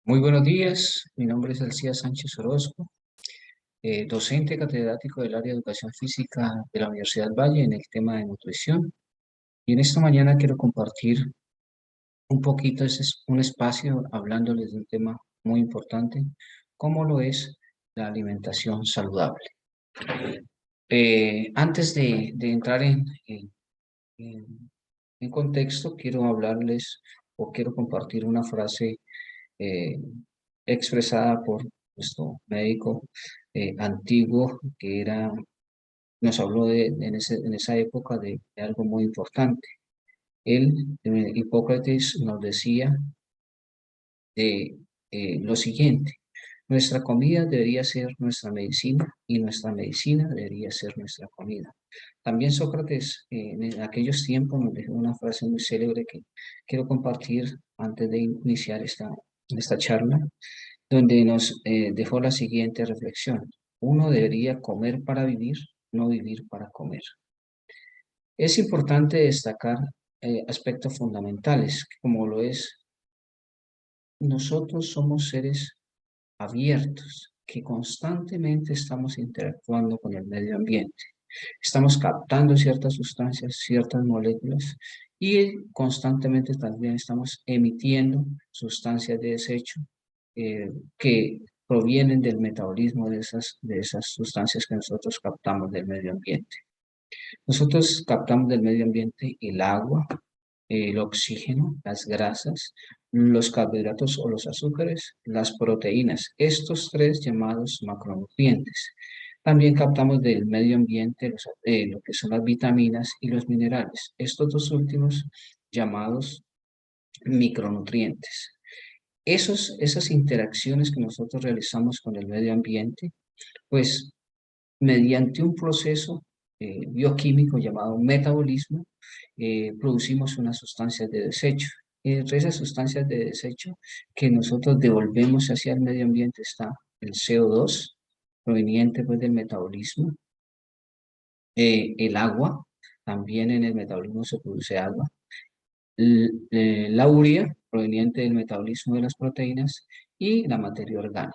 Muy buenos días, mi nombre es Alcía Sánchez Orozco, docente catedrático del área de educación física de la Universidad Valle en el tema de nutrición. Y en esta mañana quiero compartir un poquito, un espacio hablándoles de un tema muy importante, como lo es la alimentación saludable. Antes de entrar en- en contexto, quiero hablarles o quiero compartir una frase eh, expresada por nuestro médico antiguo, que nos habló en esa época de algo muy importante. Él, Hipócrates, nos decía de lo siguiente: nuestra comida debería ser nuestra medicina y nuestra medicina debería ser nuestra comida. También Sócrates, en aquellos tiempos, nos dejó una frase muy célebre que quiero compartir antes de iniciar esta charla, donde nos dejó la siguiente reflexión: uno debería comer para vivir, no vivir para comer. Es importante destacar aspectos fundamentales, como lo es: nosotros somos seres abiertos, que constantemente estamos interactuando con el medio ambiente. Estamos captando ciertas sustancias, ciertas moléculas, y constantemente también estamos emitiendo sustancias de desecho que provienen del metabolismo de esas sustancias que nosotros captamos del medio ambiente. Nosotros captamos del medio ambiente el agua, el oxígeno, las grasas, los carbohidratos o los azúcares, las proteínas, estos tres llamados macronutrientes. También captamos del medio ambiente lo que son las vitaminas y los minerales, estos dos últimos llamados micronutrientes. Esas interacciones que nosotros realizamos con el medio ambiente, pues mediante un proceso bioquímico llamado metabolismo, producimos unas sustancias de desecho. Entre esas sustancias de desecho que nosotros devolvemos hacia el medio ambiente está el CO2, proveniente pues del metabolismo, el agua, también en el metabolismo se produce agua, la urea, proveniente del metabolismo de las proteínas, y la materia orgánica.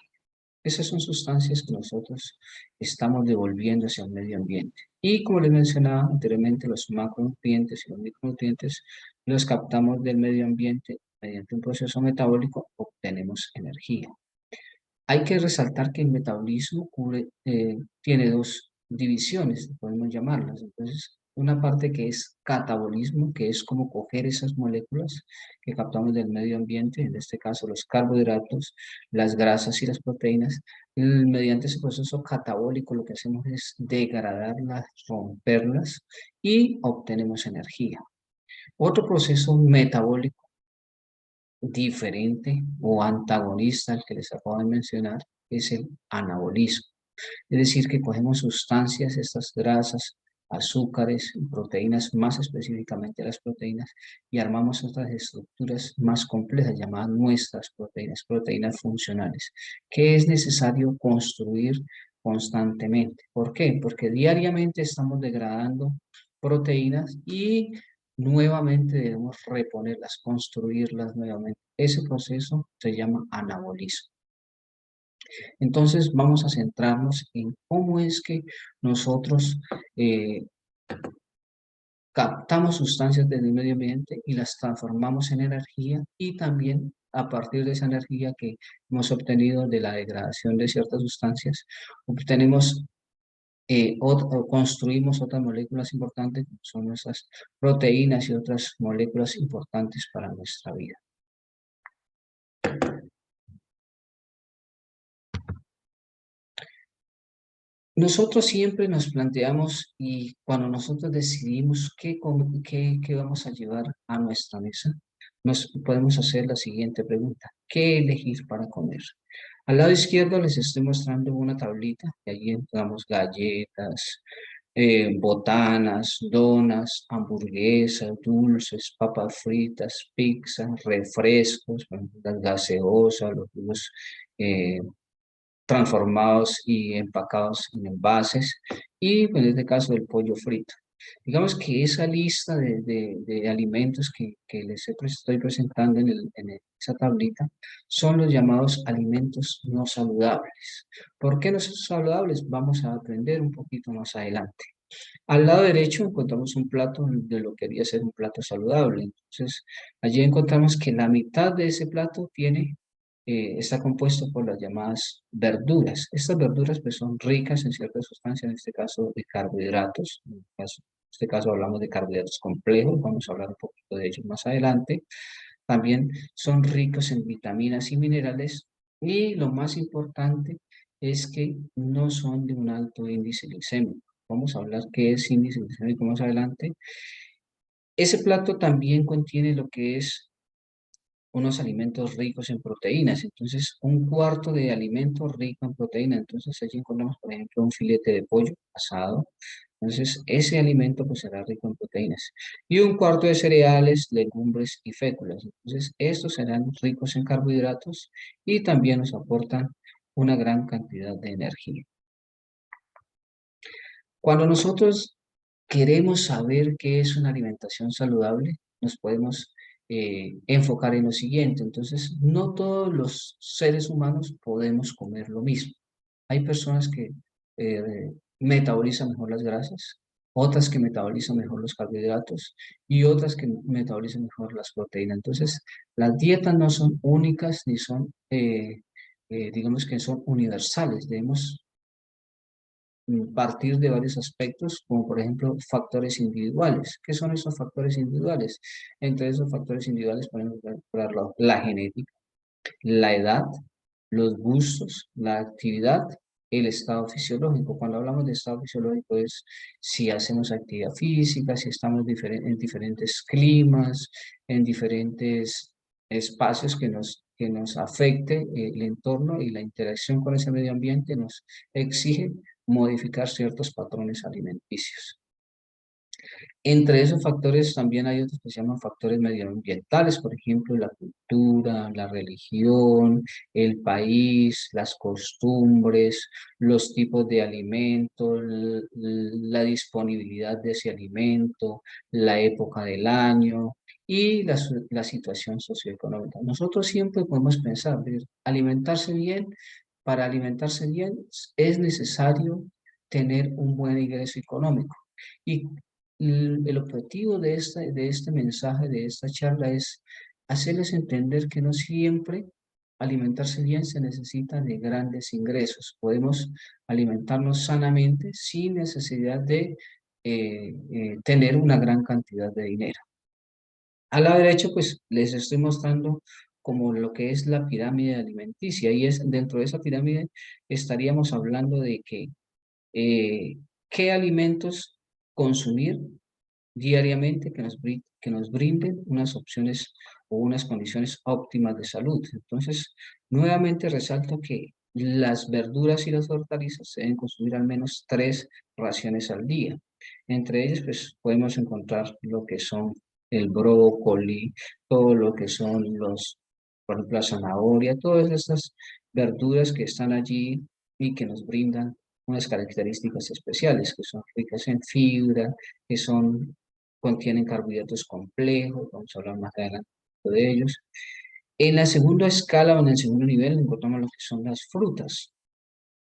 Esas son sustancias que nosotros estamos devolviendo hacia el medio ambiente. Y como les mencionaba anteriormente, los macronutrientes y los micronutrientes los captamos del medio ambiente mediante un proceso metabólico, obtenemos energía. Hay que resaltar que el metabolismo tiene dos divisiones, podemos llamarlas. Entonces, una parte que es catabolismo, que es como coger esas moléculas que captamos del medio ambiente, en este caso los carbohidratos, las grasas y las proteínas. Mediante ese proceso catabólico lo que hacemos es degradarlas, romperlas, y obtenemos energía. Otro proceso metabólico diferente o antagonista al que les acabo de mencionar es el anabolismo. Es decir, que cogemos sustancias, estas grasas, azúcares, proteínas, más específicamente las proteínas, y armamos otras estructuras más complejas llamadas nuestras proteínas, proteínas funcionales, que es necesario construir constantemente. ¿Por qué? Porque diariamente estamos degradando proteínas y nuevamente debemos reponerlas, construirlas nuevamente. Ese proceso se llama anabolismo. Entonces vamos a centrarnos en cómo es que nosotros eh, captamos sustancias del medio ambiente y las transformamos en energía, y también a partir de esa energía que hemos obtenido de la degradación de ciertas sustancias, obtenemos o construimos otras moléculas importantes, como son nuestras proteínas y otras moléculas importantes para nuestra vida. Nosotros siempre nos planteamos, y cuando nosotros decidimos qué vamos a llevar a nuestra mesa, nos podemos hacer la siguiente pregunta: ¿qué elegir para comer? Al lado izquierdo les estoy mostrando una tablita, y allí encontramos galletas, botanas, donas, hamburguesas, dulces, papas fritas, pizza, refrescos, bueno, las gaseosas, los jugos eh, transformados y empacados en envases, y en este caso el pollo frito. Digamos que esa lista de alimentos que estoy presentando en esa tablita son los llamados alimentos no saludables. ¿Por qué no son saludables? Vamos a aprender un poquito más adelante. Al lado derecho encontramos un plato de lo que quería ser un plato saludable. Entonces, allí encontramos que la mitad de ese plato está compuesto por las llamadas verduras. Estas verduras pues, son ricas en ciertas sustancias, en este caso de carbohidratos. En este caso hablamos de carbohidratos complejos, vamos a hablar un poquito de ellos más adelante. También son ricos en vitaminas y minerales. Y lo más importante es que no son de un alto índice glicémico. Vamos a hablar qué es índice glicémico más adelante. Ese plato también contiene lo que es unos alimentos ricos en proteínas. Entonces, un cuarto de alimento rico en proteínas. Entonces, allí encontramos, por ejemplo, un filete de pollo asado. Entonces, ese alimento pues será rico en proteínas. Y un cuarto de cereales, legumbres y féculas. Entonces, estos serán ricos en carbohidratos y también nos aportan una gran cantidad de energía. Cuando nosotros queremos saber qué es una alimentación saludable, nos podemos enfocar en lo siguiente. Entonces, no todos los seres humanos podemos comer lo mismo. Hay personas que metabolizan mejor las grasas, otras que metabolizan mejor los carbohidratos y otras que metabolizan mejor las proteínas. Entonces, las dietas no son únicas ni son, digamos que son universales. Debemos partir de varios aspectos, como por ejemplo factores individuales. ¿Qué son esos factores individuales? Entre esos factores individuales podemos encontrar la genética, la edad, los gustos, la actividad, el estado fisiológico. Cuando hablamos de estado fisiológico es si hacemos actividad física, si estamos en diferentes climas, en diferentes espacios que nos afecte el entorno y la interacción con ese medio ambiente nos exige modificar ciertos patrones alimenticios. Entre esos factores también hay otros que se llaman factores medioambientales, por ejemplo, la cultura, la religión, el país, las costumbres, los tipos de alimentos, la disponibilidad de ese alimento, la época del año y la situación socioeconómica. Nosotros siempre podemos pensar, alimentarse bien, para alimentarse bien es necesario tener un buen ingreso económico. Y el objetivo de este mensaje, de esta charla, es hacerles entender que no siempre alimentarse bien se necesita de grandes ingresos. Podemos alimentarnos sanamente sin necesidad de tener una gran cantidad de dinero. A la derecha, pues les estoy mostrando como lo que es la pirámide alimenticia y es dentro de esa pirámide estaríamos hablando de que qué alimentos consumir diariamente que nos brinden unas opciones o unas condiciones óptimas de salud. Entonces, nuevamente resalto que las verduras y las hortalizas se deben consumir al menos 3 raciones al día. Entre ellas, pues podemos encontrar lo que son el brócoli, todo lo que son por ejemplo, la zanahoria, todas estas verduras que están allí y que nos brindan unas características especiales, que son ricas en fibra, que contienen carbohidratos complejos, vamos a hablar más adelante de ellos. En la segunda escala o en el segundo nivel encontramos lo que son las frutas.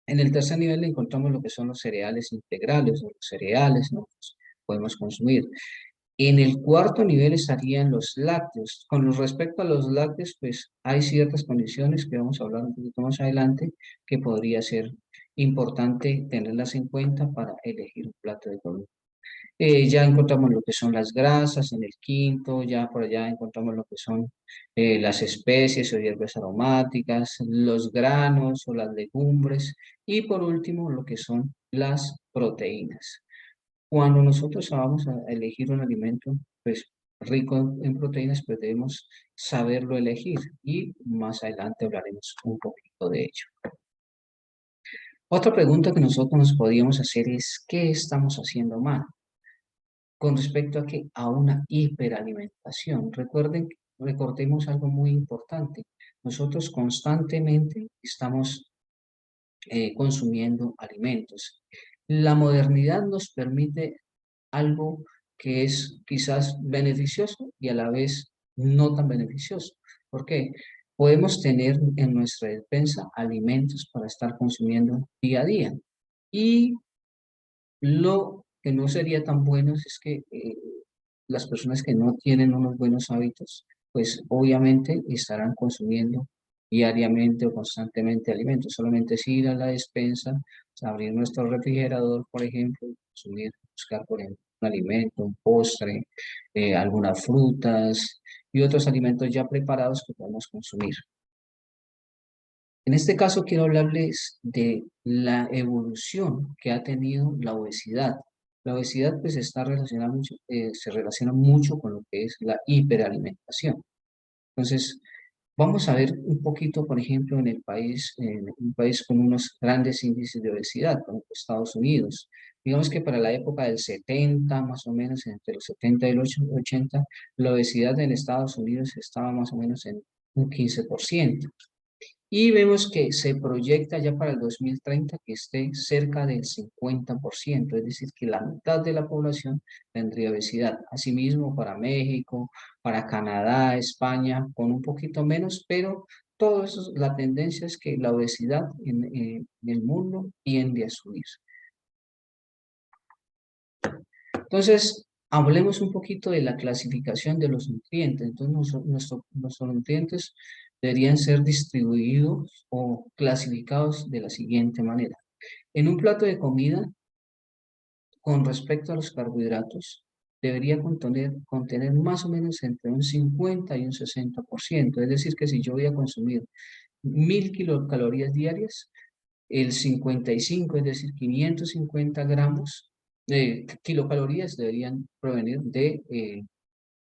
En el tercer nivel encontramos lo que son los cereales integrales o los cereales, ¿no? Pues, podemos consumir. En el cuarto nivel estarían los lácteos. Con respecto a los lácteos, pues hay ciertas condiciones que vamos a hablar un poquito más adelante que podría ser importante tenerlas en cuenta para elegir un plato de comida. Ya encontramos lo que son las grasas en el quinto, ya por allá encontramos lo que son las especies o hierbas aromáticas, los granos o las legumbres y por último lo que son las proteínas. Cuando nosotros vamos a elegir un alimento pues, rico en proteínas, pues debemos saberlo elegir y más adelante hablaremos un poquito de ello. Otra pregunta que nosotros nos podríamos hacer es, ¿qué estamos haciendo mal? Con respecto a una hiperalimentación. Recordemos algo muy importante. Nosotros constantemente estamos consumiendo alimentos. La modernidad nos permite algo que es quizás beneficioso y a la vez no tan beneficioso. ¿Por qué? Podemos tener en nuestra despensa alimentos para estar consumiendo día a día. Y lo que no sería tan bueno es que las personas que no tienen unos buenos hábitos, pues obviamente estarán consumiendo diariamente o constantemente alimentos. Solamente es ir a la despensa, abrir nuestro refrigerador, por ejemplo, consumir, buscar, por ejemplo, un alimento, un postre, algunas frutas y otros alimentos ya preparados que podemos consumir. En este caso quiero hablarles de la evolución que ha tenido la obesidad. La obesidad pues está relacionada mucho, se relaciona mucho con lo que es la hiperalimentación. Entonces, vamos a ver un poquito, por ejemplo, en un país con unos grandes índices de obesidad, como Estados Unidos. Digamos que para la época del 70, más o menos, entre los 70 y los 80, la obesidad en Estados Unidos estaba más o menos en un 15%. Y vemos que se proyecta ya para el 2030 que esté cerca del 50%, es decir, que la mitad de la población tendría obesidad. Asimismo, para México, para Canadá, España, con un poquito menos, pero todo eso, la tendencia es que la obesidad en el mundo tiende a subir. Entonces, hablemos un poquito de la clasificación de los nutrientes. Entonces, nuestros nutrientes deberían ser distribuidos o clasificados de la siguiente manera. En un plato de comida, con respecto a los carbohidratos, debería contener más o menos entre un 50 y un 60%. Es decir, que si yo voy a consumir 1000 kilocalorías diarias, el 55, es decir, 550 gramos de kilocalorías deberían provenir de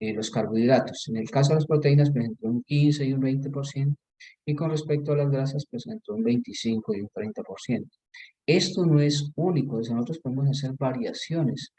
los carbohidratos. En el caso de las proteínas, pues entre un 15 y un 20%, y con respecto a las grasas, pues entre un 25 y un 30%. Esto no es único, nosotros podemos hacer variaciones,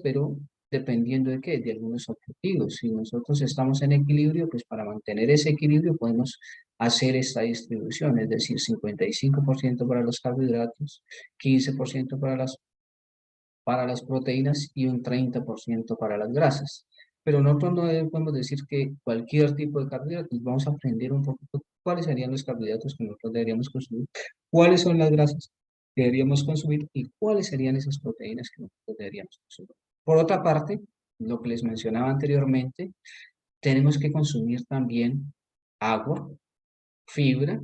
pero dependiendo de qué, de algunos objetivos. Si nosotros estamos en equilibrio, pues para mantener ese equilibrio podemos hacer esta distribución, es decir, 55% para los carbohidratos, 15% para las proteínas y un 30% para las grasas. Pero nosotros no podemos decir que cualquier tipo de carbohidratos, vamos a aprender un poquito cuáles serían los carbohidratos que nosotros deberíamos consumir, cuáles son las grasas que deberíamos consumir y cuáles serían esas proteínas que nosotros deberíamos consumir. Por otra parte, lo que les mencionaba anteriormente, tenemos que consumir también agua, fibra,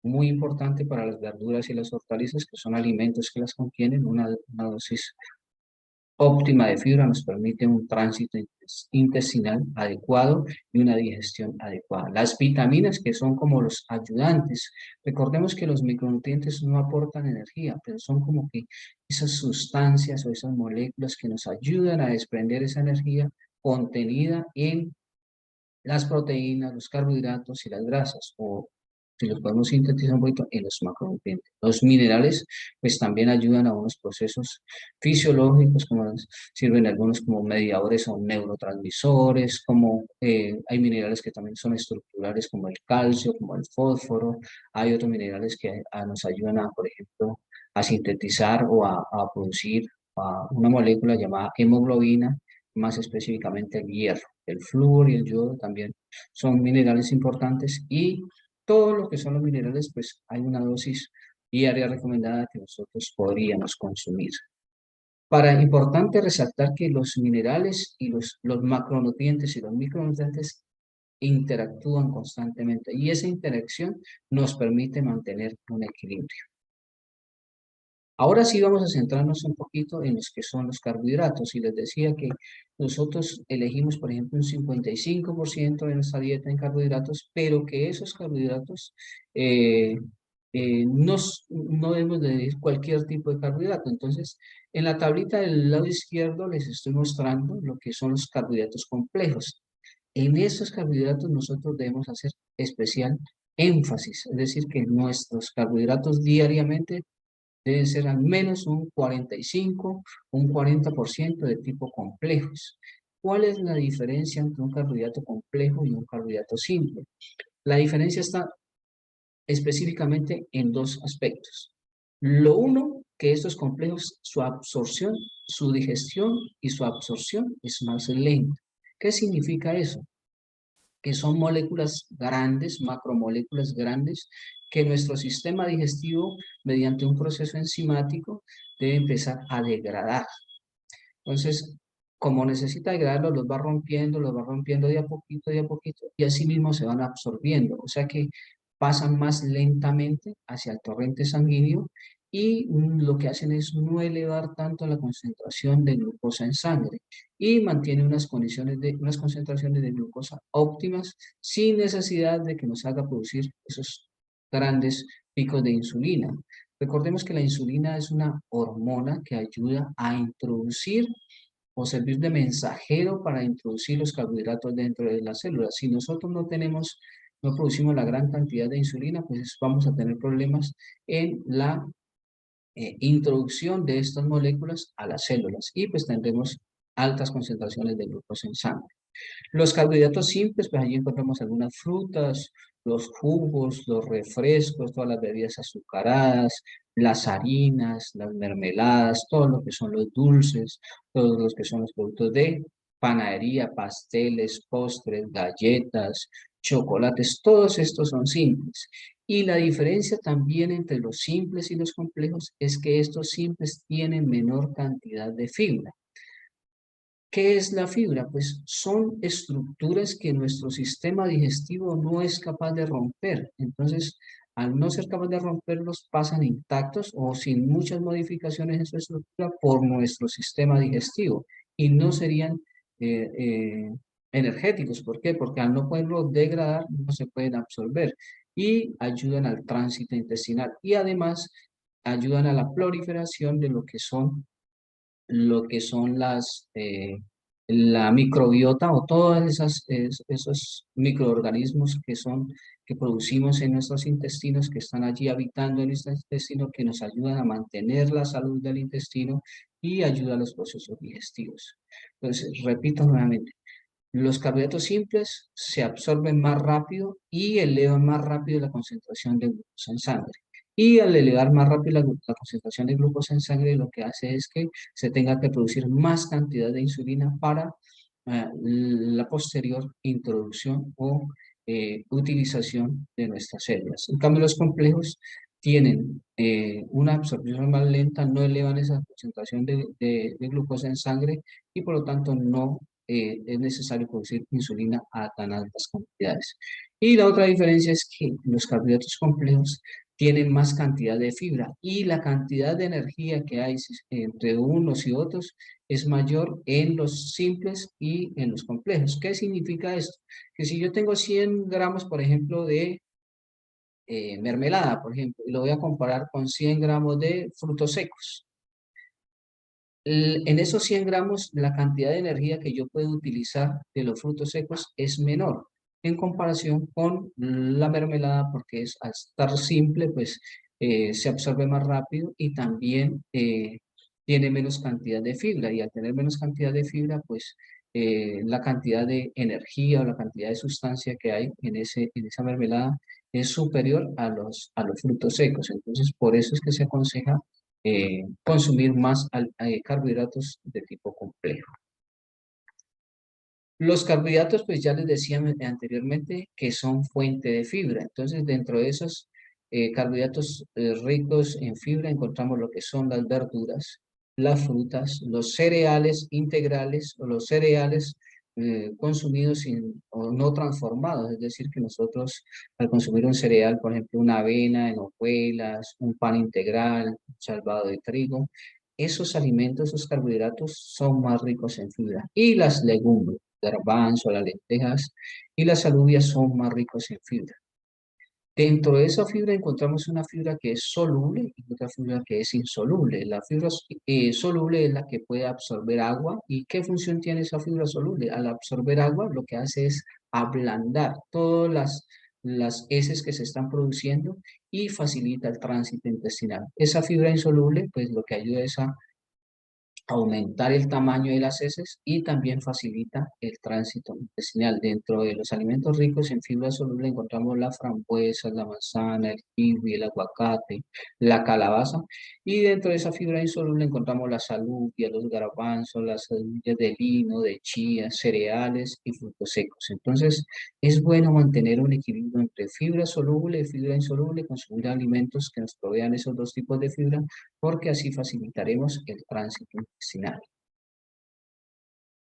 muy importante para las verduras y las hortalizas, que son alimentos que las contienen, una dosis óptima de fibra nos permite un tránsito intestinal adecuado y una digestión adecuada. Las vitaminas, que son como los ayudantes, recordemos que los micronutrientes no aportan energía, pero son como que esas sustancias o esas moléculas que nos ayudan a desprender esa energía contenida en las proteínas, los carbohidratos y las grasas, o si los podemos sintetizar un poquito, en los macronutrientes. Los minerales, pues también ayudan a unos procesos fisiológicos, como sirven algunos como mediadores o neurotransmisores, como hay minerales que también son estructurales, como el calcio, como el fósforo. Hay otros minerales que nos ayudan a, por ejemplo, a sintetizar o a producir una molécula llamada hemoglobina, más específicamente el hierro. El flúor y el yodo también son minerales importantes, y todo lo que son los minerales, pues hay una dosis diaria recomendada que nosotros podríamos consumir. Importante resaltar que los minerales y los macronutrientes y los micronutrientes interactúan constantemente, y esa interacción nos permite mantener un equilibrio. Ahora sí vamos a centrarnos un poquito en los que son los carbohidratos. Y les decía que nosotros elegimos, por ejemplo, un 55% de nuestra dieta en carbohidratos, pero que esos carbohidratos no debemos de elegir cualquier tipo de carbohidrato. Entonces, en la tablita del lado izquierdo les estoy mostrando lo que son los carbohidratos complejos. En esos carbohidratos nosotros debemos hacer especial énfasis, es decir, que nuestros carbohidratos diariamente deben ser al menos un 45, un 40% de tipo complejos. ¿Cuál es la diferencia entre un carbohidrato complejo y un carbohidrato simple? La diferencia está específicamente en dos aspectos. Lo uno que estos complejos, su absorción, su digestión y su absorción es más lenta. ¿Qué significa eso? Que son moléculas grandes, macromoléculas grandes, que nuestro sistema digestivo, mediante un proceso enzimático, debe empezar a degradar. Entonces, como necesita degradarlos, los va rompiendo de a poquito, y así mismo se van absorbiendo. O sea que pasan más lentamente hacia el torrente sanguíneo y lo que hacen es no elevar tanto la concentración de glucosa en sangre y mantiene unas concentraciones de glucosa óptimas sin necesidad de que nos haga producir esos grandes picos de insulina. Recordemos que la insulina es una hormona que ayuda a introducir o servir de mensajero para introducir los carbohidratos dentro de las células. Si nosotros no producimos la gran cantidad de insulina, pues vamos a tener problemas en la introducción de estas moléculas a las células y pues tendremos altas concentraciones de glucosa en sangre. Los carbohidratos simples, pues allí encontramos algunas frutas, los jugos, los refrescos, todas las bebidas azucaradas, las harinas, las mermeladas, todo lo que son los dulces, todos los que son los productos de panadería, pasteles, postres, galletas, chocolates, todos estos son simples. Y la diferencia también entre los simples y los complejos es que estos simples tienen menor cantidad de fibra. ¿Qué es la fibra? Pues son estructuras que nuestro sistema digestivo no es capaz de romper. Entonces, al no ser capaz de romperlos, pasan intactos o sin muchas modificaciones en su estructura por nuestro sistema digestivo y no serían eh, eh, energéticos. ¿Por qué? Porque al no poderlo degradar, no se pueden absorber y ayudan al tránsito intestinal y además ayudan a la proliferación de lo que son la microbiota o todos esos microorganismos que producimos en nuestros intestinos, que están allí habitando en nuestro intestino, que nos ayudan a mantener la salud del intestino y ayuda a los procesos digestivos. Entonces, repito nuevamente, los carbohidratos simples se absorben más rápido y elevan más rápido la concentración de glucosa en sangre. Y al elevar más rápido la concentración de glucosa en sangre, lo que hace es que se tenga que producir más cantidad de insulina para la posterior introducción o utilización de nuestras células. En cambio, los complejos tienen una absorción más lenta, no elevan esa concentración de glucosa en sangre y por lo tanto no es necesario producir insulina a tan altas cantidades. Y la otra diferencia es que los carbohidratos complejos tienen más cantidad de fibra y la cantidad de energía que hay entre unos y otros es mayor en los simples y en los complejos. ¿Qué significa esto? Que si yo tengo 100 gramos, por ejemplo, de mermelada, por ejemplo, y lo voy a comparar con 100 gramos de frutos secos. En esos 100 gramos, la cantidad de energía que yo puedo utilizar de los frutos secos es menor en comparación con la mermelada, porque al estar simple, pues se absorbe más rápido y también tiene menos cantidad de fibra. Y al tener menos cantidad de fibra, pues la cantidad de energía o la cantidad de sustancia que hay en esa mermelada es superior a los frutos secos. Entonces, por eso es que se aconseja consumir más carbohidratos de tipo complejo. Los carbohidratos, pues ya les decía anteriormente que son fuente de fibra. Entonces, dentro de esos carbohidratos ricos en fibra encontramos lo que son las verduras, las frutas, los cereales integrales o los cereales consumidos o no transformados. Es decir, que nosotros al consumir un cereal, por ejemplo, una avena en hojuelas, un pan integral, un salvado de trigo, esos alimentos, esos carbohidratos son más ricos en fibra. Y las legumbres garbanzo, las lentejas y las alubias son más ricos en fibra. Dentro de esa fibra encontramos una fibra que es soluble y otra fibra que es insoluble. La fibra soluble es la que puede absorber agua. ¿Y qué función tiene esa fibra soluble? Al absorber agua lo que hace es ablandar todas las heces que se están produciendo y facilita el tránsito intestinal. Esa fibra insoluble pues lo que ayuda es aumentar el tamaño de las heces y también facilita el tránsito intestinal. Dentro de los alimentos ricos en fibra soluble encontramos la frambuesa, la manzana, el kiwi, el aguacate, la calabaza, y dentro de esa fibra insoluble encontramos la salubia, los garbanzos, las semillas de lino, de chía, cereales y frutos secos. Entonces, es bueno mantener un equilibrio entre fibra soluble y fibra insoluble, consumir alimentos que nos provean esos dos tipos de fibra, porque así facilitaremos el tránsito intestinal.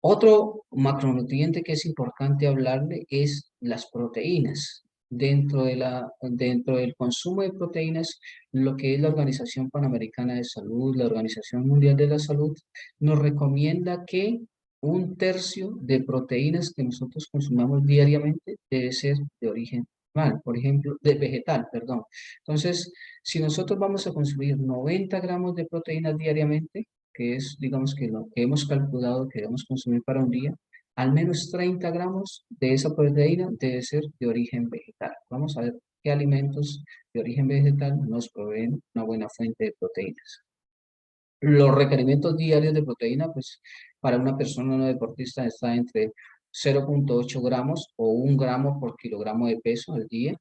Otro macronutriente que es importante hablarle es las proteínas. Dentro del consumo de proteínas, lo que es la Organización Panamericana de Salud, la Organización Mundial de la Salud, nos recomienda que un tercio de proteínas que nosotros consumamos diariamente debe ser de origen animal, por ejemplo, de vegetal, perdón. Entonces, si nosotros vamos a consumir 90 gramos de proteínas diariamente, que es, digamos, que lo que hemos calculado que debemos consumir para un día, al menos 30 gramos de esa proteína debe ser de origen vegetal. Vamos a ver qué alimentos de origen vegetal nos proveen una buena fuente de proteínas. Los requerimientos diarios de proteína, pues para una persona no deportista está entre 0,8 gramos o 1 gramo por kilogramo de peso al día.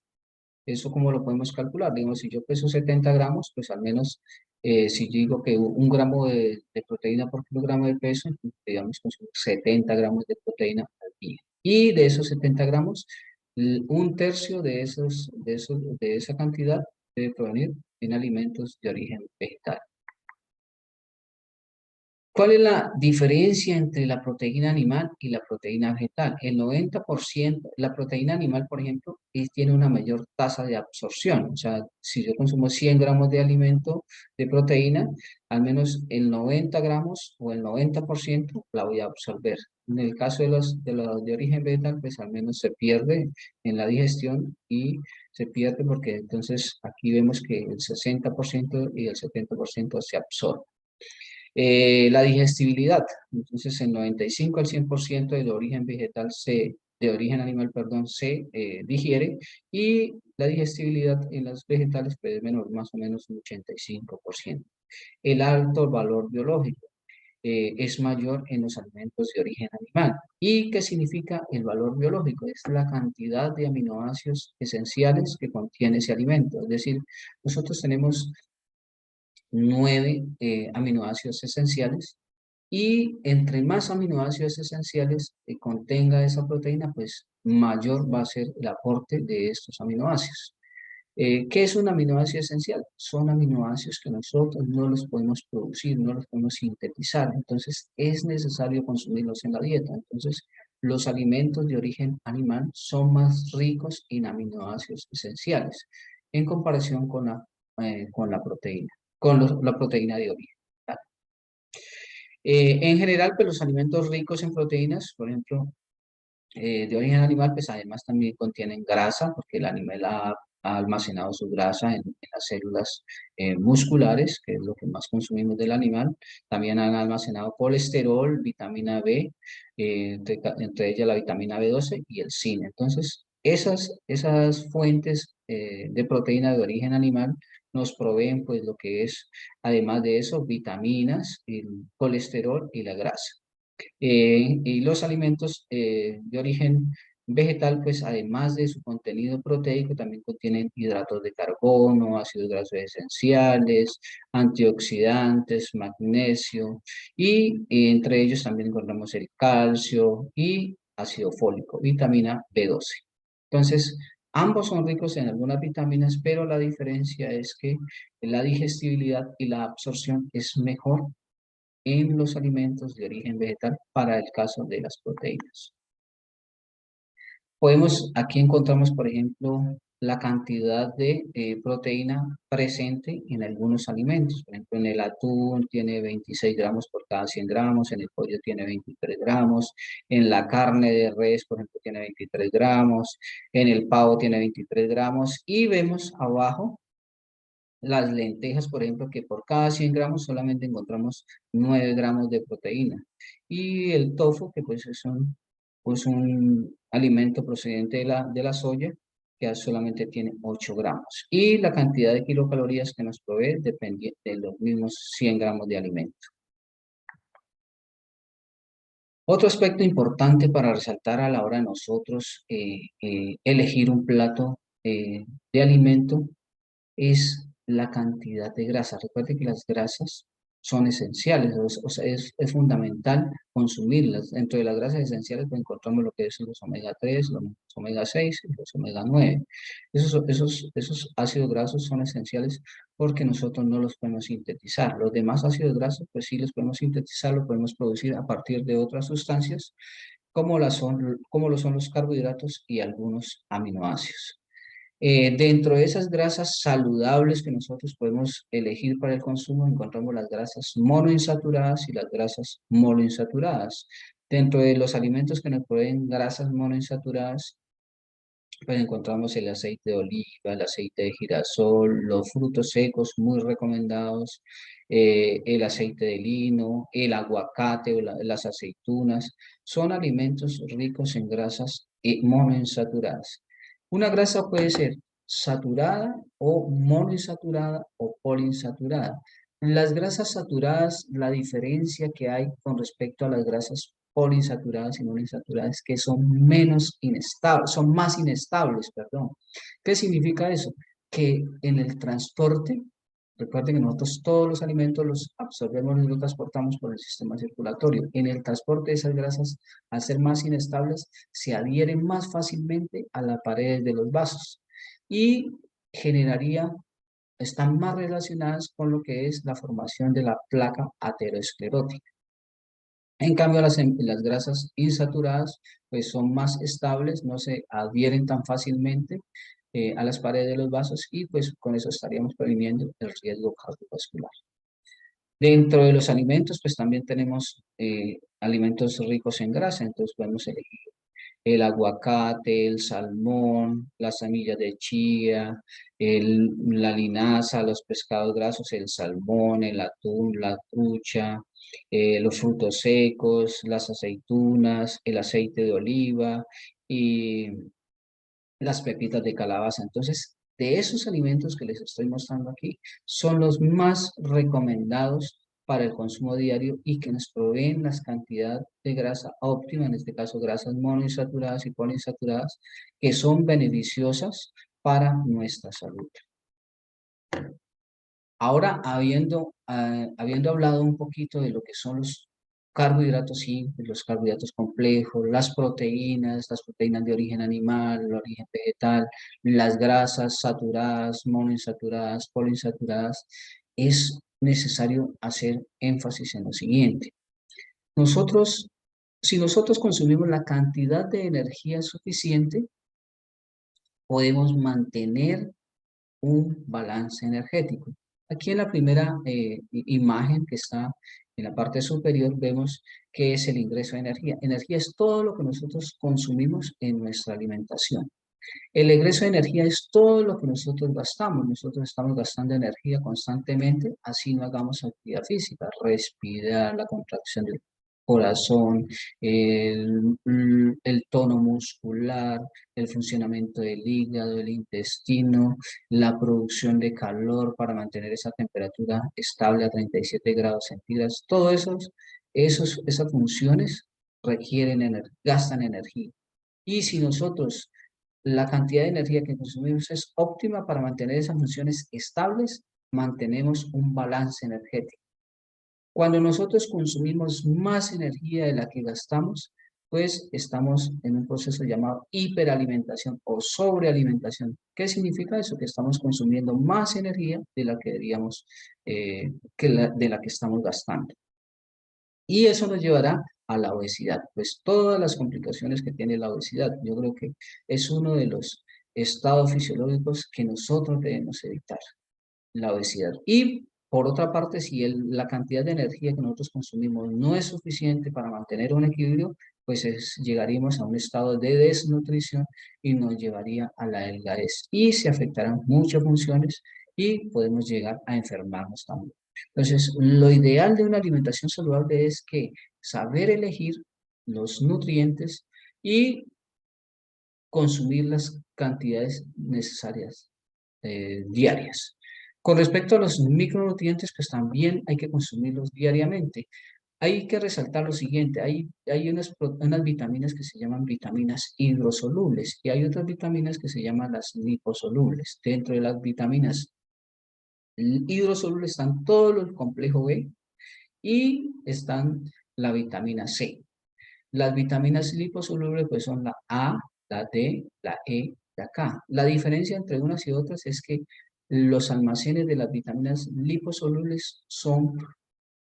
¿Eso cómo lo podemos calcular? Digamos, si yo peso 70 gramos, pues al menos, si yo digo que 1 gramo de proteína por kilogramo de peso, entonces, digamos, consumir 70 gramos de proteína al día. Y de esos 70 gramos, un tercio de esa cantidad debe provenir en alimentos de origen vegetal. ¿Cuál es la diferencia entre la proteína animal y la proteína vegetal? El 90%, la proteína animal, por ejemplo, tiene una mayor tasa de absorción. O sea, si yo consumo 100 gramos de alimento de proteína, al menos el 90 gramos o el 90% la voy a absorber. En el caso de los de origen vegetal, pues al menos se pierde en la digestión y se pierde porque entonces aquí vemos que el 60% y el 70% se absorbe. La digestibilidad, entonces el 95 al 100% del origen vegetal de origen animal, perdón, se digiere, y la digestibilidad en los vegetales puede es menor, más o menos un 85%. El alto valor biológico es mayor en los alimentos de origen animal. ¿Y qué significa el valor biológico? Es la cantidad de aminoácidos esenciales que contiene ese alimento. Es decir, nosotros tenemos 9 aminoácidos esenciales, y entre más aminoácidos esenciales contenga esa proteína, pues mayor va a ser el aporte de estos aminoácidos. ¿Qué es un aminoácido esencial? Son aminoácidos que nosotros no los podemos producir, no los podemos sintetizar, entonces es necesario consumirlos en la dieta. Entonces, los alimentos de origen animal son más ricos en aminoácidos esenciales en comparación con la proteína, la proteína de origen. En general, pues los alimentos ricos en proteínas, por ejemplo, de origen animal, pues además también contienen grasa, porque el animal ha almacenado su grasa en las células musculares, que es lo que más consumimos del animal. También han almacenado colesterol, vitamina B, entre ellas la vitamina B12 y el zinc. Entonces, esas fuentes de proteína de origen animal nos proveen pues lo que es, además de eso, vitaminas, el colesterol y la grasa. Y los alimentos de origen vegetal, pues además de su contenido proteico, también contienen hidratos de carbono, ácidos grasos esenciales, antioxidantes, magnesio, y entre ellos también encontramos el calcio y ácido fólico, vitamina B12. Entonces, ambos son ricos en algunas vitaminas, pero la diferencia es que la digestibilidad y la absorción es mejor en los alimentos de origen vegetal para el caso de las proteínas. Aquí encontramos, por ejemplo, la cantidad de proteína presente en algunos alimentos. Por ejemplo, en el atún tiene 26 gramos por cada 100 gramos, en el pollo tiene 23 gramos, en la carne de res, por ejemplo, tiene 23 gramos, en el pavo tiene 23 gramos, y vemos abajo las lentejas, por ejemplo, que por cada 100 gramos solamente encontramos 9 gramos de proteína. Y el tofu, que pues es un alimento procedente de la soya, que solamente tiene 8 gramos. Y la cantidad de kilocalorías que nos provee depende de los mismos 100 gramos de alimento. Otro aspecto importante para resaltar a la hora de nosotros elegir un plato de alimento es la cantidad de grasa. Recuerde que las grasas son esenciales, o sea, es fundamental consumirlas. Dentro de las grasas esenciales pues, encontramos lo que son los omega 3, los omega 6 y los omega 9. Esos ácidos grasos son esenciales porque nosotros no los podemos sintetizar. Los demás ácidos grasos, pues sí los podemos sintetizar, los podemos producir a partir de otras sustancias, como lo son los carbohidratos y algunos aminoácidos. Dentro de esas grasas saludables que nosotros podemos elegir para el consumo, encontramos las grasas monoinsaturadas y las grasas poliinsaturadas. Dentro de los alimentos que nos proveen grasas monoinsaturadas, pues encontramos el aceite de oliva, el aceite de girasol, los frutos secos muy recomendados, el aceite de lino, el aguacate o las aceitunas. Son alimentos ricos en grasas monoinsaturadas. Una grasa puede ser saturada o monoinsaturada o poliinsaturada. Las grasas saturadas, la diferencia que hay con respecto a las grasas poliinsaturadas y monoinsaturadas que son menos inestables, son más inestables, perdón. ¿Qué significa eso? Que en el transporte, recuerden que nosotros todos los alimentos los absorbemos y los transportamos por el sistema circulatorio. En el transporte de esas grasas, al ser más inestables, se adhieren más fácilmente a las paredes de los vasos y generaría, están más relacionadas con lo que es la formación de la placa aterosclerótica. En cambio, las grasas insaturadas pues son más estables, no se adhieren tan fácilmente a las paredes de los vasos y pues con eso estaríamos previniendo el riesgo cardiovascular. Dentro de los alimentos pues también tenemos alimentos ricos en grasa, entonces podemos elegir el aguacate, el salmón, las semillas de chía, la linaza, los pescados grasos, el salmón, el atún, la trucha, los frutos secos, las aceitunas, el aceite de oliva y las pepitas de calabaza. Entonces, de esos alimentos que les estoy mostrando aquí, son los más recomendados para el consumo diario y que nos proveen la cantidad de grasa óptima, en este caso grasas monoinsaturadas y poliinsaturadas, que son beneficiosas para nuestra salud. Ahora, habiendo hablado un poquito de lo que son los carbohidratos simples, los carbohidratos complejos, las proteínas de origen animal, de origen vegetal, las grasas saturadas, monoinsaturadas, poliinsaturadas, es necesario hacer énfasis en lo siguiente. Si nosotros consumimos la cantidad de energía suficiente, podemos mantener un balance energético. Aquí en la primera imagen que está en la parte superior vemos que es el ingreso de energía. Energía es todo lo que nosotros consumimos en nuestra alimentación. El egreso de energía es todo lo que nosotros gastamos. Nosotros estamos gastando energía constantemente, así no hagamos actividad física, respirar, la contracción del corazón, el tono muscular, el funcionamiento del hígado, del intestino, la producción de calor para mantener esa temperatura estable a 37 grados centígrados. Esas funciones gastan energía. Y si nosotros la cantidad de energía que consumimos es óptima para mantener esas funciones estables, mantenemos un balance energético. Cuando nosotros consumimos más energía de la que gastamos, pues estamos en un proceso llamado hiperalimentación o sobrealimentación. ¿Qué significa eso? Que estamos consumiendo más energía de la que deberíamos, de la que estamos gastando. Y eso nos llevará a la obesidad, pues todas las complicaciones que tiene la obesidad. Yo creo que es uno de los estados fisiológicos que nosotros debemos evitar, la obesidad. Y por otra parte, si la cantidad de energía que nosotros consumimos no es suficiente para mantener un equilibrio, pues llegaríamos a un estado de desnutrición y nos llevaría a la delgadez. Y se afectarán muchas funciones y podemos llegar a enfermarnos también. Entonces, lo ideal de una alimentación saludable es que saber elegir los nutrientes y consumir las cantidades necesarias diarias. Con respecto a los micronutrientes, pues también hay que consumirlos diariamente. Hay que resaltar lo siguiente, hay unas vitaminas que se llaman vitaminas hidrosolubles y hay otras vitaminas que se llaman las liposolubles. Dentro de las vitaminas hidrosolubles están todo el complejo B y están la vitamina C. Las vitaminas liposolubles pues son la A, la D, la E, la K. La diferencia entre unas y otras es que los almacenes de las vitaminas liposolubles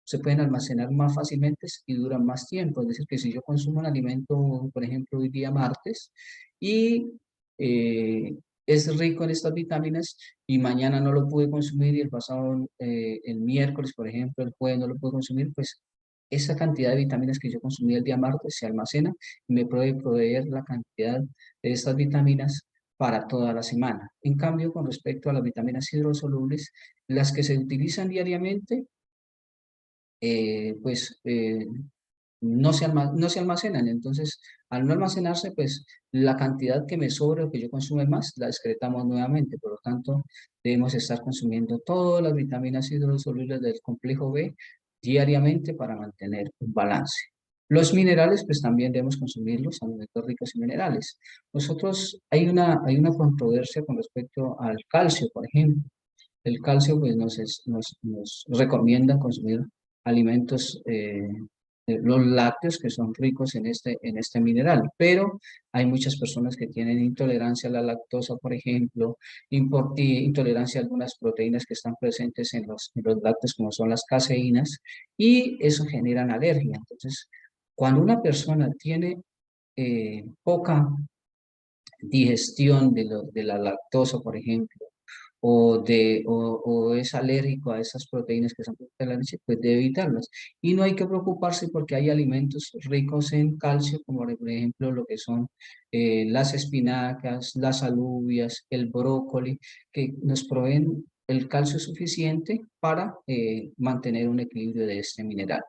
se pueden almacenar más fácilmente y duran más tiempo. Es decir, que si yo consumo un alimento, por ejemplo, hoy día martes, y eh, es rico en estas vitaminas, y mañana no lo pude consumir, y el pasado, el miércoles, por ejemplo, el jueves no lo pude consumir, pues esa cantidad de vitaminas que yo consumí el día martes se almacena y me puede proveer la cantidad de estas vitaminas para toda la semana. En cambio, con respecto a las vitaminas hidrosolubles, las que se utilizan diariamente, pues no se almacenan. Entonces, al no almacenarse, pues la cantidad que me sobra o que yo consume más, la excretamos nuevamente. Por lo tanto, debemos estar consumiendo todas las vitaminas hidrosolubles del complejo B diariamente para mantener un balance. Los minerales, pues también debemos consumirlos, alimentos ricos en minerales. Nosotros, hay una controversia con respecto al calcio, por ejemplo. El calcio, pues, nos recomienda consumir alimentos, los lácteos, que son ricos en este mineral, pero hay muchas personas que tienen intolerancia a la lactosa, por ejemplo, intolerancia a algunas proteínas que están presentes en los lácteos, como son las caseínas, y eso genera alergia. Entonces, cuando una persona tiene poca digestión de la lactosa, por ejemplo, o es alérgico a esas proteínas que son de la leche, pues debe evitarlas. Y no hay que preocuparse porque hay alimentos ricos en calcio, como por ejemplo lo que son las espinacas, las alubias, el brócoli, que nos proveen el calcio suficiente para mantener un equilibrio de este mineral.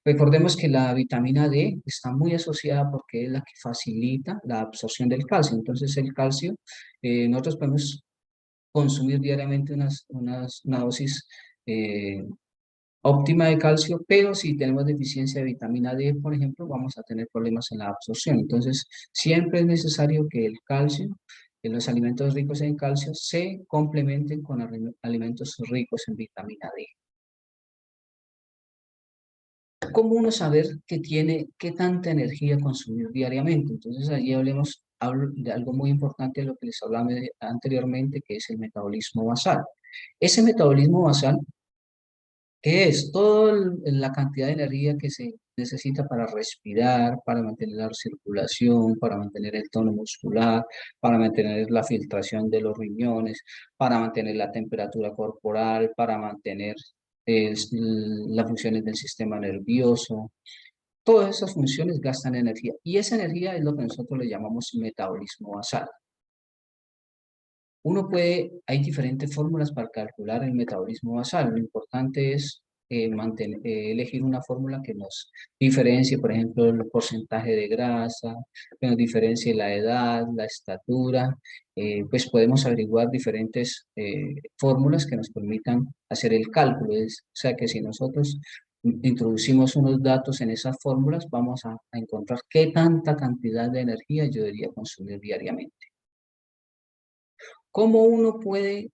Recordemos que la vitamina D está muy asociada porque es la que facilita la absorción del calcio. Entonces, el calcio, nosotros podemos consumir diariamente una dosis eh, óptima de calcio, pero si tenemos deficiencia de vitamina D, por ejemplo, vamos a tener problemas en la absorción. Entonces, siempre es necesario que el calcio, que los alimentos ricos en calcio, se complementen con alimentos ricos en vitamina D. ¿Cómo uno saber qué tanta energía consumir diariamente? Entonces, allí hablo de algo muy importante de lo que les hablaba anteriormente, que es el metabolismo basal. Ese metabolismo basal, ¿qué es? Toda la cantidad de energía que se necesita para respirar, para mantener la circulación, para mantener el tono muscular, para mantener la filtración de los riñones, para mantener la temperatura corporal, para mantener las funciones del sistema nervioso. Todas esas funciones gastan energía y esa energía es lo que nosotros le llamamos metabolismo basal. Hay diferentes fórmulas para calcular el metabolismo basal. Lo importante es elegir una fórmula que nos diferencie, por ejemplo, el porcentaje de grasa, que nos diferencie la edad, la estatura. Pues podemos averiguar diferentes fórmulas que nos permitan hacer el cálculo. O sea que si nosotros introducimos unos datos en esas fórmulas, vamos a encontrar qué tanta cantidad de energía yo debería consumir diariamente. ¿Cómo uno puede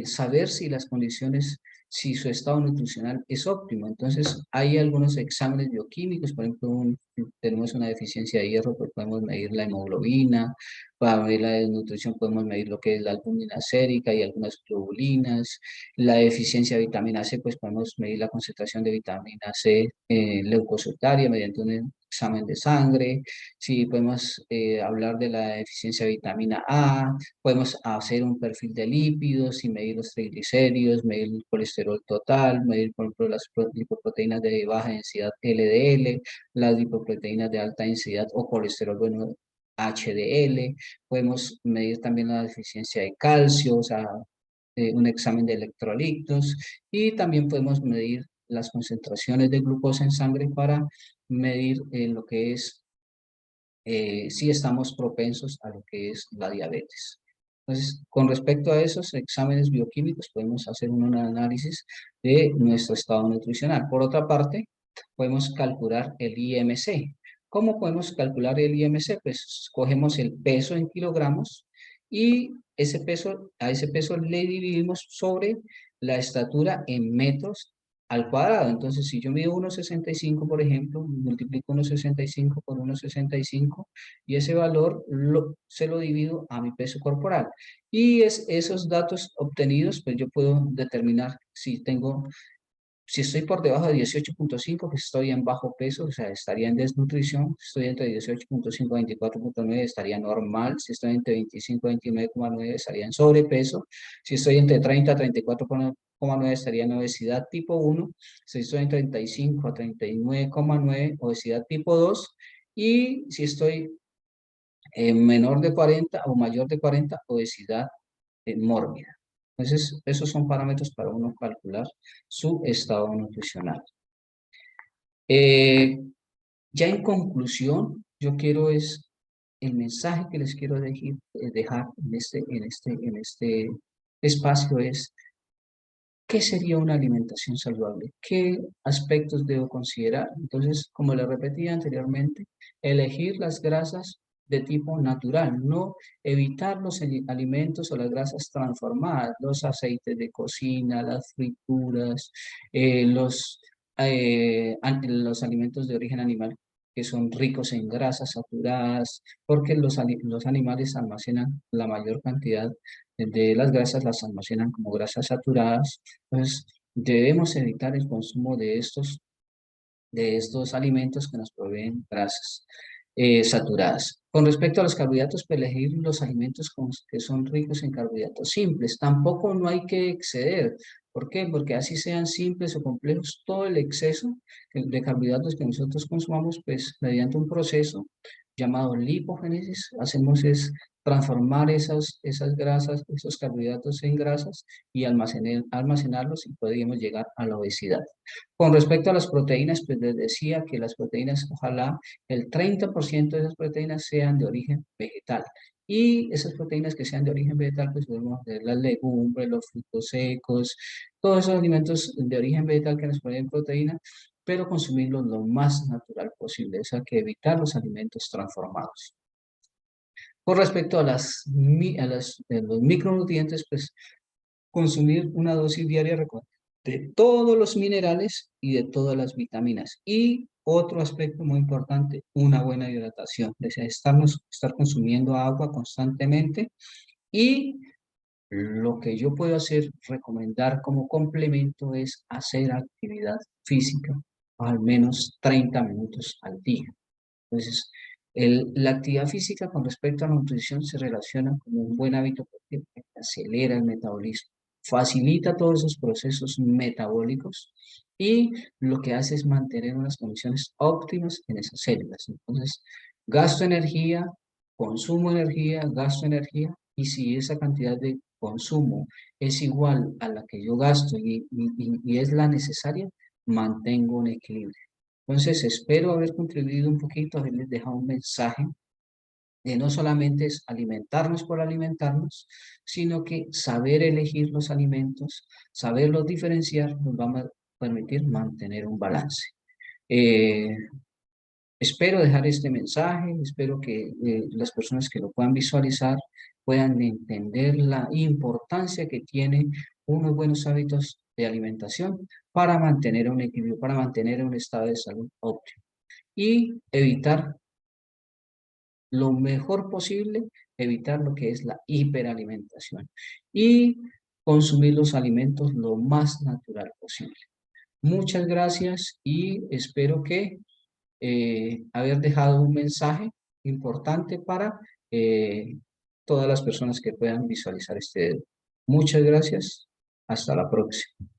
saber si las condiciones, si su estado nutricional es óptimo? Entonces, hay algunos exámenes bioquímicos, por ejemplo, tenemos una deficiencia de hierro, pues podemos medir la hemoglobina, para medir la desnutrición podemos medir lo que es la albúmina sérica y algunas globulinas, la deficiencia de vitamina C, pues podemos medir la concentración de vitamina C leucocitaria mediante un examen de sangre. Si podemos hablar de la deficiencia de vitamina A, podemos hacer un perfil de lípidos y medir los triglicéridos, medir el colesterol total, medir, por ejemplo, las lipoproteínas de baja densidad LDL, las lipoproteínas de alta densidad o colesterol bueno HDL. Podemos medir también la deficiencia de calcio, o sea, un examen de electrolitos, y también podemos medir las concentraciones de glucosa en sangre para medir lo que es si estamos propensos a lo que es la diabetes. Entonces, con respecto a esos exámenes bioquímicos, podemos hacer un análisis de nuestro estado nutricional. Por otra parte, podemos calcular el IMC. ¿Cómo podemos calcular el IMC? Pues cogemos el peso en kilogramos y a ese peso le dividimos sobre la estatura en metros al cuadrado. Entonces, si yo mido 1,65, por ejemplo, multiplico 1,65 por 1,65 y ese valor se lo divido a mi peso corporal. Y esos datos obtenidos, pues yo puedo determinar si estoy por debajo de 18,5, que estoy en bajo peso, o sea, estaría en desnutrición. Si estoy entre 18,5 y 24,9, estaría normal. Si estoy entre 25 y 29,9, estaría en sobrepeso. Si estoy entre 30 y 34,9, estaría en obesidad tipo 1. Si estoy en 35 a 39,9, obesidad tipo 2. Y si estoy en menor de 40 o mayor de 40, obesidad mórbida. Entonces, esos son parámetros para uno calcular su estado nutricional. Eh, ya en conclusión, yo quiero el mensaje que les quiero dejar en este espacio es: ¿qué sería una alimentación saludable? ¿Qué aspectos debo considerar? Entonces, como le repetí anteriormente, elegir las grasas de tipo natural, no evitar los alimentos o las grasas transformadas, los aceites de cocina, las frituras, los alimentos de origen animal que son ricos en grasas saturadas, porque los animales almacenan la mayor cantidad de las grasas, las almacenan como grasas saturadas. Entonces, debemos evitar el consumo de estos alimentos que nos proveen grasas saturadas. Con respecto a los carbohidratos, pues elegir los alimentos que son ricos en carbohidratos simples. Tampoco no hay que exceder. ¿Por qué? Porque así sean simples o complejos, todo el exceso de carbohidratos que nosotros consumamos, pues mediante un proceso llamado lipogénesis, hacemos es transformar esas grasas, esos carbohidratos en grasas y almacenarlos y podríamos llegar a la obesidad. Con respecto a las proteínas, pues les decía que las proteínas, ojalá el 30% de esas proteínas sean de origen vegetal. Y esas proteínas que sean de origen vegetal, pues podemos ver las legumbres, los frutos secos, todos esos alimentos de origen vegetal que nos proveen proteína, pero consumirlos lo más natural posible, o sea, que evitar los alimentos transformados. Con respecto a los micronutrientes, pues consumir una dosis diaria de todos los minerales y de todas las vitaminas. Y otro aspecto muy importante, una buena hidratación, es decir, estar consumiendo agua constantemente. Y lo que yo puedo recomendar como complemento es hacer actividad física al menos 30 minutos al día. Entonces, la actividad física con respecto a la nutrición se relaciona con un buen hábito porque acelera el metabolismo, facilita todos esos procesos metabólicos y lo que hace es mantener unas condiciones óptimas en esas células. Entonces, gasto energía, consumo energía, gasto energía, y si esa cantidad de consumo es igual a la que yo gasto y es la necesaria, mantengo un equilibrio. Entonces, espero haber contribuido un poquito, haberles dejado un mensaje de no solamente es alimentarnos por alimentarnos, sino que saber elegir los alimentos, saberlos diferenciar, nos va a permitir mantener un balance. Eh, Espero dejar este mensaje, espero que las personas que lo puedan visualizar puedan entender la importancia que tienen unos buenos hábitos de alimentación para mantener un equilibrio, para mantener un estado de salud óptimo y evitar lo mejor posible, evitar lo que es la hiperalimentación y consumir los alimentos lo más natural posible. Muchas gracias y espero que haber dejado un mensaje importante para todas las personas que puedan visualizar este video. Muchas gracias. Hasta la próxima.